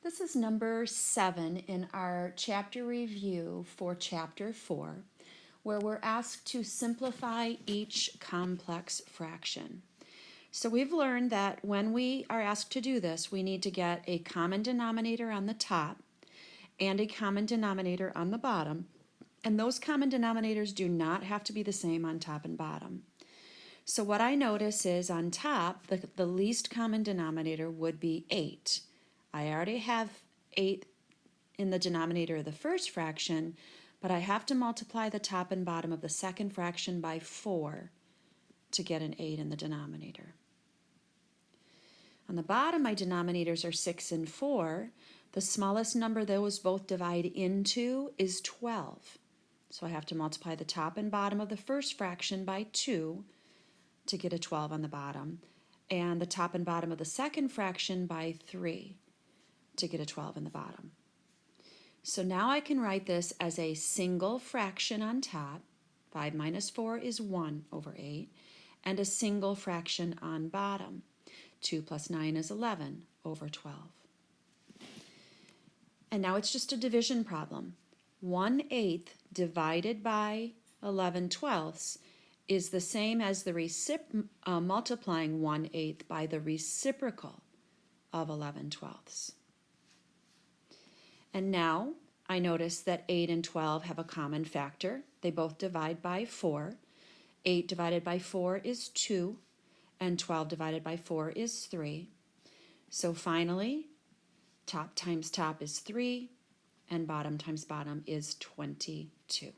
This is number 7 in our chapter review for chapter 4, where we're asked to simplify each complex fraction. So we've learned that when we are asked to do this, we need to get a common denominator on the top and a common denominator on the bottom, and those common denominators do not have to be the same on top and bottom. So what I notice is on top, the least common denominator would be 8. I already have 8 in the denominator of the first fraction, but I have to multiply the top and bottom of the second fraction by 4 to get an 8 in the denominator. On the bottom, my denominators are 6 and 4. The smallest number those both divide into is 12. So I have to multiply the top and bottom of the first fraction by 2 to get a 12 on the bottom, and the top and bottom of the second fraction by 3 to get a 12 in the bottom. So now I can write this as a single fraction on top, 5 minus 4 is 1 over 8, and a single fraction on bottom, 2 plus 9 is 11 over 12. And now it's just a division problem. 1/8 divided by 11/12 is the same as the multiplying 1/8 by the reciprocal of 11/12. And now I notice that 8 and 12 have a common factor. They both divide by 4. 8 divided by 4 is 2, and 12 divided by 4 is 3. So finally, top times top is 3, and bottom times bottom is 22.